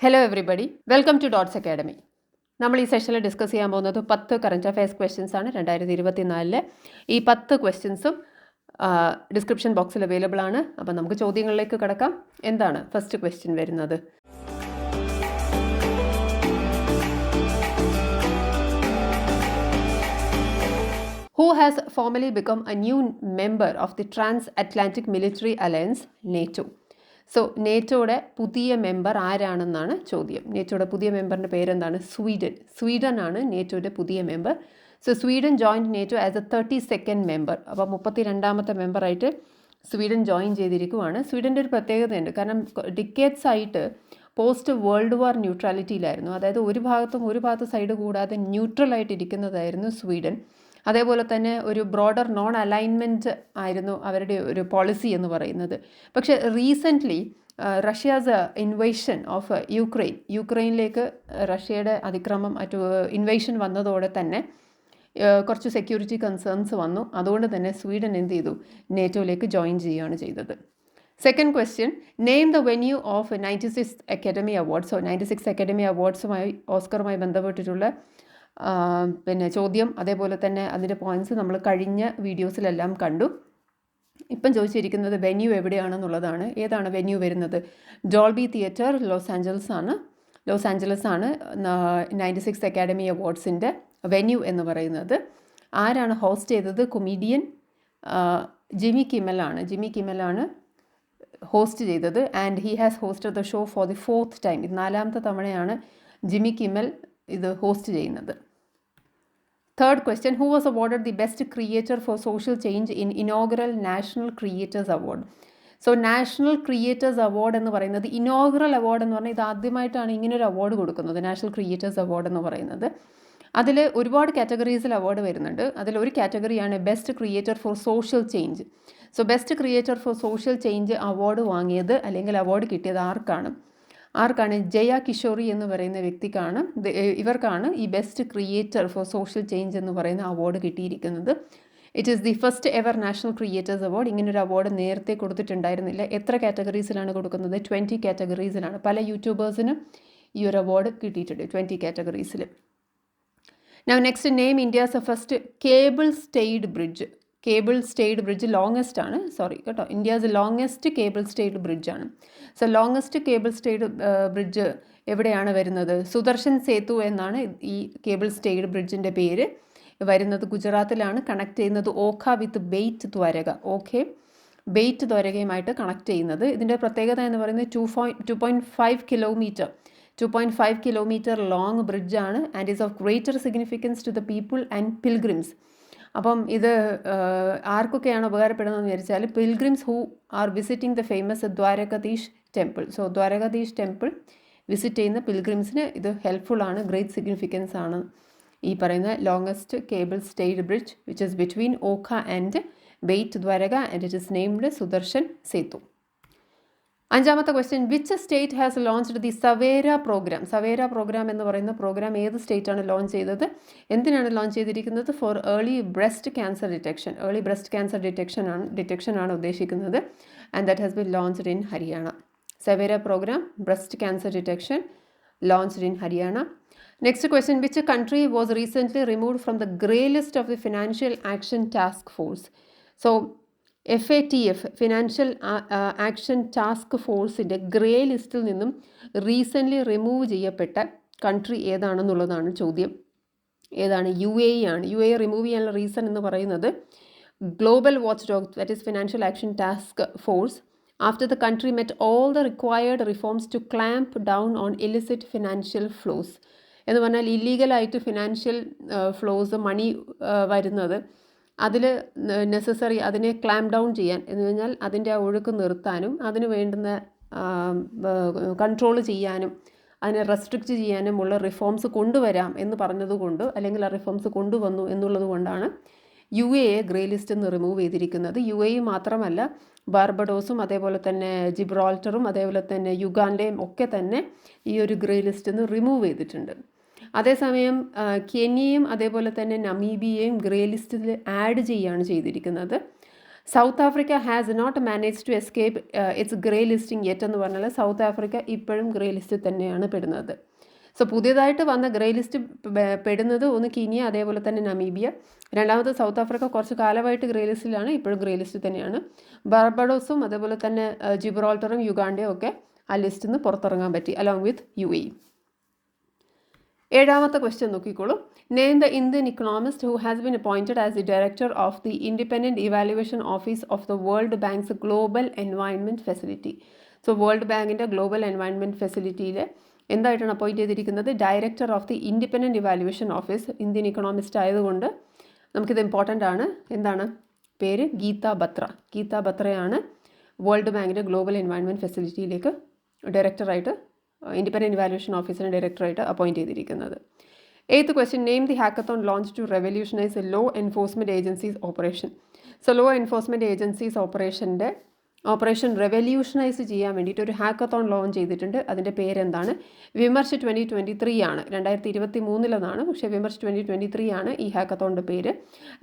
Hello everybody, welcome to Dots Academy. നമ്മൾ ഈ സെഷനിൽ ഡിസ്കസ് ചെയ്യാൻ പോകുന്നത് 10 കറൻറ്റ് അഫയേഴ്സ് ക്വസ്റ്റ്യൻസ് ആണ് 2024. ഈ 10 ക്വസ്റ്റ്യൻസും ഡിസ്ക്രിപ്ഷൻ ബോക്സിൽ അവൈലബിൾ ആണ്. അപ്പം നമുക്ക് ചോദ്യങ്ങളിലേക്ക് കടക്കാം. എന്താണ് ഫസ്റ്റ് ക്വസ്റ്റ്യൻ വരുന്നത്? Who has formally become a new member of the Transatlantic Military Alliance, NATO? So നേറ്റോയുടെ പുതിയ മെമ്പർ ആരാണെന്നാണ് ചോദ്യം. നേറ്റോയുടെ പുതിയ മെമ്പറിൻ്റെ പേരെന്താണ്? സ്വീഡൻ ആണ് നേറ്റോയുടെ പുതിയ member. So Sweden joined NATO as A 32nd member. അപ്പോൾ 32ാമത്തെ മെമ്പറായിട്ട് സ്വീഡൻ ജോയിൻ ചെയ്തിരിക്കുവാണ്. സ്വീഡൻ്റെ ഒരു പ്രത്യേകതയുണ്ട്, കാരണം ഡിക്കേറ്റ്സ് ആയിട്ട് പോസ്റ്റ് വേൾഡ് വാർ ന്യൂട്രാലിറ്റിയിലായിരുന്നു. അതായത് ഒരു ഭാഗത്ത് സൈഡ് കൂടാതെ ന്യൂട്രലായിട്ട് ഇരിക്കുന്നതായിരുന്നു സ്വീഡൻ. അതേപോലെ തന്നെ ഒരു ബ്രോഡർ നോൺ അലൈൻമെൻറ്റ് ആയിരുന്നു അവരുടെ ഒരു പോളിസി എന്ന് പറയുന്നത്. പക്ഷേ റീസെൻ്റ്ലി റഷ്യാസ് ഇൻവേഷൻ ഓഫ് യുക്രൈനിലേക്ക് റഷ്യയുടെ അതിക്രമം ഇൻവേഷൻ വന്നതോടെ തന്നെ കുറച്ച് സെക്യൂരിറ്റി കൺസേൺസ് വന്നു. അതുകൊണ്ട് തന്നെ സ്വീഡൻ എന്ത് ചെയ്തു? നേറ്റോയിലേക്ക് ജോയിൻ ചെയ്യുകയാണ് ചെയ്തത്. Second question, name the venue of 96th academy awards. 96th academy അവാർഡ്സുമായി ഓസ്കറുമായി ബന്ധപ്പെട്ടിട്ടുള്ള ചോദ്യം, അതേപോലെ തന്നെ അതിൻ്റെ പോയിൻറ്റ്സ് നമ്മൾ കഴിഞ്ഞ വീഡിയോസിലെല്ലാം കണ്ടു. ഇപ്പം ചോദിച്ചിരിക്കുന്നത് വെന്യൂ എവിടെയാണെന്നുള്ളതാണ്. ഏതാണ് വെന്യൂ വരുന്നത്? ഡോൾബി തിയേറ്റർ, ലോസ് ആഞ്ചലസ് ആണ് 96th അക്കാഡമി അവാർഡ്സിൻ്റെ വെന്യൂ എന്ന് പറയുന്നത്. ആരാണ് ഹോസ്റ്റ് ചെയ്തത്? കൊമീഡിയൻ ജിമ്മി കിമ്മലാണ് ഹോസ്റ്റ് ചെയ്തത്. And he has hosted the show for the 4th time. ഇത് 4ാമത്തെ തവണയാണ് ജിമ്മി കിമ്മൽ ഇത് ഹോസ്റ്റ് ചെയ്യുന്നത്. Third question, who was awarded the best creator for social change in inaugural national creators award. So national creators award എന്ന് പറയുന്നത്, inaugural award എന്ന് പറഞ്ഞാൽ ഇത് ആദ്യമായിട്ടാണ് ഇങ്ങനൊരു അവാർഡ് കൊടുക്കുന്നത്, നാഷണൽ ക്രിയേറ്റേഴ്സ് അവാർഡ് എന്ന് പറയുന്നത്. അതിൽ ഒരുപാട് കാറ്റഗറീസിൽ അവാർഡ് വരുന്നുണ്ട്. അതിലൊരു കാറ്റഗറിയാണ് best creator for social change. So best creator for social change award വാങ്ങിയത് അല്ലെങ്കിൽ അവാർഡ് കിട്ടിയത് ആർക്കാണ്? ജയ കിഷോറി എന്ന് പറയുന്ന വ്യക്തിക്കാണ്, ഇവർക്കാണ് ഈ best creator for social change എന്ന് പറയുന്ന അവാർഡ് കിട്ടിയിരിക്കുന്നത്. It is the first ever national creators award. ഇങ്ങനൊരു അവാർഡ് നേരത്തെ കൊടുത്തിട്ടുണ്ടായിരുന്നില്ല. എത്ര കാറ്റഗറീസിലാണ് കൊടുക്കുന്നത്? 20 കാറ്റഗറീസിലാണ്. പല യൂട്യൂബേഴ്സിനും ഈ ഒരു അവാർഡ് കിട്ടിയിട്ടുണ്ട് 20 കാറ്റഗറീസിൽ. Now next, name India's first cable stayed bridge. Cable stayed bridge longest ആണ്, കേട്ടോ, ഇന്ത്യാസ് ലോങ്ങസ്റ്റ് കേബിൾ സ്റ്റേയ്ഡ് ബ്രിഡ്ജാണ്. So longest cable stayed bridge എവിടെയാണ് വരുന്നത്? സുദർശൻ സേതു എന്നാണ് ഈ കേബിൾ സ്റ്റേയ്ഡ് ബ്രിഡ്ജിൻ്റെ പേര് വരുന്നത്. ഗുജറാത്തിലാണ്. കണക്ട് ചെയ്യുന്നത് ഓഖ വിത്ത് ബെയ്റ്റ് ദ്വാരക. ബെയ്റ്റ് ദ്വാരകയുമായിട്ട് കണക്ട് ചെയ്യുന്നത്. ഇതിൻ്റെ പ്രത്യേകത എന്ന് പറയുന്നത് 2.5 കിലോമീറ്റർ ലോങ് ബ്രിഡ്ജാണ്. And is of greater significance to the people and pilgrims. അപ്പം ഇത് ആർക്കൊക്കെയാണ് ഉപകാരപ്പെടുന്നതെന്ന് വിചാരിച്ചാൽ pilgrims who are visiting the famous Dwarkadhish temple. So Dwarkadhish temple visit ചെയ്യുന്ന പിൽഗ്രിംസിന് ഇത് ഹെൽപ്ഫുൾ ആണ്, ഗ്രേറ്റ് സിഗ്നിഫിക്കൻസ് ആണ് ഈ പറയുന്ന longest cable stayed bridge which is between Okha and Bet Dwarka and it is named Sudarshan Setu. അഞ്ചാമത്തെ question, which state has launched the Savera programme എന്ന് പറയുന്ന പ്രോഗ്രാം ഏത് സ്റ്റേറ്റാണ് ലോഞ്ച് ചെയ്തത്? എന്തിനാണ് ലോഞ്ച് ചെയ്തിരിക്കുന്നത്? For early breast cancer detection ആണ് ഉദ്ദേശിക്കുന്നത്. And that has been launched in Haryana. Savera programme breast cancer detection launched in Haryana. Next question, which country was recently removed from the grey list of the financial action task force. So FATF financial action task ഫോഴ്സിൻ്റെ grey ലിസ്റ്റിൽ നിന്നും recently remove ചെയ്യപ്പെട്ട country ഏതാണെന്നുള്ളതാണ് ചോദ്യം. ഏതാണ്? UAE ആണ്. UAE remove ചെയ്യാനുള്ള reason എന്ന് പറയുന്നത് global watchdog, that is financial action task force, after the country met all the required reforms to clamp down on illicit financial flows. എന്ന് പറഞ്ഞാൽ ഇല്ലീഗലായിട്ട് ഫിനാൻഷ്യൽ ഫ്ലോസ് മണി വരുന്നത്, അതിൽ നെസസറി അതിനെ clamp down ചെയ്യാൻ എന്ന് പറഞ്ഞാൽ അതിൻ്റെ ആ ഒഴുക്ക് നിർത്താനും അതിന് വേണ്ടുന്ന കൺട്രോൾ ചെയ്യാനും അതിനെ റെസ്ട്രിക്റ്റ് ചെയ്യാനുമുള്ള റിഫോംസ് കൊണ്ടുവരാം എന്ന് പറഞ്ഞതുകൊണ്ട്, അല്ലെങ്കിൽ ആ റിഫോംസ് കൊണ്ടുവന്നു എന്നുള്ളത് കൊണ്ടാണ് UAE ഗ്രേ ലിസ്റ്റിൽ നിന്ന് റിമൂവ് ചെയ്തിരിക്കുന്നത്. UAE മാത്രമല്ല, ബാർബഡോസും അതേപോലെ തന്നെ ജിബ്രാൾട്ടറും അതേപോലെ തന്നെ യുഗാണ്ടയും ഒക്കെ തന്നെ ഈ ഒരു ഗ്രേ ലിസ്റ്റിൽ നിന്ന് റിമൂവ് ചെയ്തിട്ടുണ്ട്. അതേസമയം കെനിയയും അതേപോലെ തന്നെ നമീബിയയും ഗ്രേ ലിസ്റ്റിൽ ആഡ് ചെയ്യുകയാണ് ചെയ്തിരിക്കുന്നത്. South Africa has not manage to escape its grey listing yet എന്ന് പറഞ്ഞാൽ സൗത്ത് ആഫ്രിക്ക ഇപ്പോഴും ഗ്രേ ലിസ്റ്റിൽ തന്നെയാണ് പെടുന്നത്. സോ പുതിയതായിട്ട് വന്ന ഗ്രേ ലിസ്റ്റ് പെടുന്നത് ഒന്ന് കീനിയ, അതേപോലെ തന്നെ നമീബിയ. രണ്ടാമത് സൗത്ത് ആഫ്രിക്ക കുറച്ച് കാലമായിട്ട് ഗ്രേ ലിസ്റ്റിലാണ്, ഇപ്പോഴും ഗ്രേ ലിസ്റ്റിൽ തന്നെയാണ്. ബാർബഡോസും അതേപോലെ തന്നെ ജിബ്രാൾട്ടറും യുഗാണ്ടയും ഒക്കെ ആ ലിസ്റ്റിൽ നിന്ന് പുറത്തിറങ്ങാൻ പറ്റി, അലോങ് വിത്ത് UAE. ഏഴാമത്തെ ക്വസ്റ്റ്യൻ നോക്കിക്കോളൂ. Name the Indian Economist who has been appointed as the director of the independent evaluation office of the world banks global environment facility. So world ബാങ്കിൻ്റെ ഗ്ലോബൽ എൻവയൺമെൻറ്റ് ഫെസിലിറ്റിയിൽ എന്തായിട്ടാണ് അപ്പോയിൻറ്റ് ചെയ്തിരിക്കുന്നത്? Director of the independent evaluation office. Indian Economist ആയതുകൊണ്ട് നമുക്കിത് important ആണ്. എന്താണ് പേര്? Geetha Batra. Geetha ബത്രയാണ് world ബാങ്കിൻ്റെ global environment ഫെസിലിറ്റിയിലേക്ക് ഡയറക്ടറായിട്ട്, independent evaluation ഓഫീസിന് ഡയറക്ടറായിട്ട് appoint ചെയ്തിരിക്കുന്നത്. Eighth question, name the hackathon launch to revolutionise law enforcement agencies operation. So law enforcement agencies operation revolutionise ചെയ്യാൻ വേണ്ടിയിട്ട് ഒരു ഹാക്കത്തോൺ ലോഞ്ച് ചെയ്തിട്ടുണ്ട്. അതിൻ്റെ പേരെന്താണ്? വിമർശ് 2023 ആണ്. 2023 പക്ഷേ വിമർശ് 2023 ആണ് ഈ ഹാക്കത്തോണിൻ്റെ പേര്.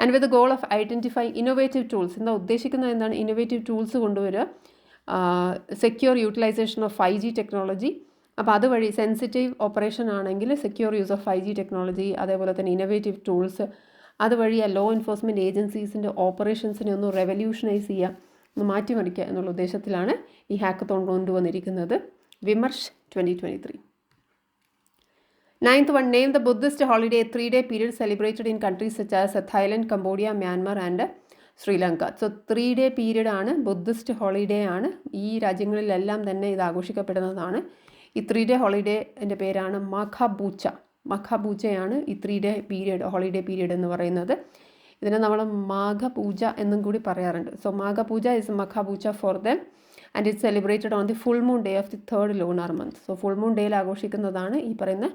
And with goal of identify innovative tools. എന്താ ഉദ്ദേശിക്കുന്നത്? എന്താണ് ഇന്നോവേറ്റീവ് ടൂൾസ് കൊണ്ടുവരിക, secure utilisation of 5G technology. അപ്പോൾ അതുവഴി സെൻസിറ്റീവ് ഓപ്പറേഷൻ ആണെങ്കിൽ secure use of 5G technology, അതേപോലെ തന്നെ ഇന്നോവേറ്റീവ് ടൂൾസ്, അതുവഴി ആ ലോ എൻഫോഴ്സ്മെൻറ്റ് ഏജൻസീസിൻ്റെ ഓപ്പറേഷൻസിനെ ഒന്ന് റെവല്യൂഷനൈസ് ചെയ്യുക, ഒന്ന് മാറ്റിമറിക്കുക എന്നുള്ള ഉദ്ദേശത്തിലാണ് ഈ ഹാക്കത്തോൺ കൊണ്ടുവന്നിരിക്കുന്നത്. Vimarsh 2023. Ninth one, name the Buddhist holiday 3-day period celebrated in countries such as Thailand, Cambodia, Myanmar and Sri Lanka. So 3-day period ആണ്, ബുദ്ധിസ്റ്റ് ഹോളിഡേ ആണ്. ഈ രാജ്യങ്ങളിലെല്ലാം തന്നെ ഇത് ആഘോഷിക്കപ്പെടുന്നതാണ്. ഈ 3-day ഹോളിഡേൻ്റെ പേരാണ് മഖബൂച്ച. മഖബൂച്ചയാണ് ഈ 3-day പീരീഡ്, ഹോളിഡേ പീരീഡ് എന്ന് പറയുന്നത്. ഇതിനെ നമ്മൾ മാഘപൂജ എന്നും കൂടി പറയാറുണ്ട്. So Magha Puja is Makha Bucha for them and it celebrated on the full moon day of the 3rd lunar month. So full moon ഡേയിൽ ആഘോഷിക്കുന്നതാണ് ഈ പറയുന്ന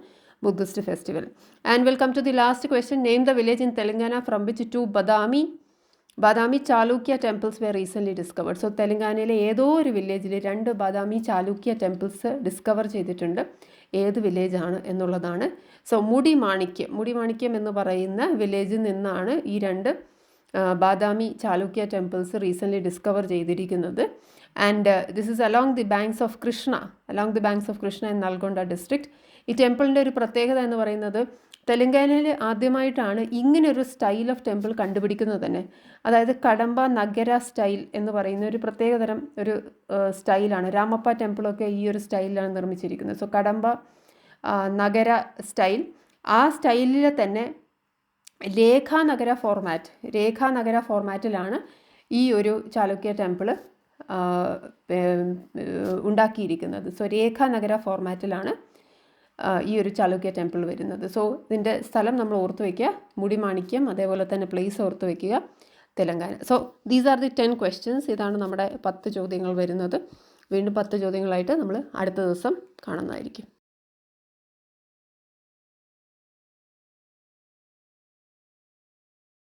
Buddhist festival. And welcome to the last question, name the village in Telangana from which 2 Badami Chalukya temples were recently discovered. So തെലങ്കാനയിലെ ഏതോ ഒരു വില്ലേജിൽ 2 Badami Chalukya temples discover ചെയ്തിട്ടുണ്ട്. ഏത് വില്ലേജാണ് എന്നുള്ളതാണ്. സോ മുടിമാണിക്യം എന്ന് പറയുന്ന വില്ലേജിൽ നിന്നാണ് ഈ 2 Badami Chalukya temples recently discover ചെയ്തിരിക്കുന്നത്. And this is along the banks of Krishna in Nalgonda district. ഈ ടെമ്പിളിൻ്റെ ഒരു പ്രത്യേകത എന്ന് പറയുന്നത് തെലങ്കാനയിൽ ആദ്യമായിട്ടാണ് ഇങ്ങനൊരു സ്റ്റൈൽ ഓഫ് ടെമ്പിൾ കണ്ടുപിടിക്കുന്നത് തന്നെ. അതായത് കടമ്പ നഗര സ്റ്റൈൽ എന്ന് പറയുന്ന ഒരു പ്രത്യേകതരം ഒരു സ്റ്റൈലാണ്. രാമപ്പ ടെമ്പിളൊക്കെ ഈ ഒരു സ്റ്റൈലിലാണ് നിർമ്മിച്ചിരിക്കുന്നത്. സോ കടമ്പ നഗര സ്റ്റൈൽ, ആ സ്റ്റൈലിൽ തന്നെ രേഖാനഗര ഫോർമാറ്റിലാണ് ഈ ഒരു ചാലൂക്യ ടെമ്പിൾ ഉണ്ടാക്കിയിരിക്കുന്നത്. സോ രേഖാനഗര ഫോർമാറ്റിലാണ് ഈ ഒരു ചാലൂക്യ ടെമ്പിൾ വരുന്നത്. സോ ഇതിൻ്റെ സ്ഥലം നമ്മൾ ഓർത്ത് വയ്ക്കുക, മുടിമാണിക്യം, അതേപോലെ തന്നെ പ്ലേസ് ഓർത്ത് വയ്ക്കുക, Telangana. So these are the 10 questions. ഇതാണ് നമ്മുടെ 10 ചോദ്യങ്ങൾ വരുന്നത്. വീണ്ടും 10 ചോദ്യങ്ങളായിട്ട് നമ്മൾ അടുത്ത ദിവസം കാണുന്നതായിരിക്കും.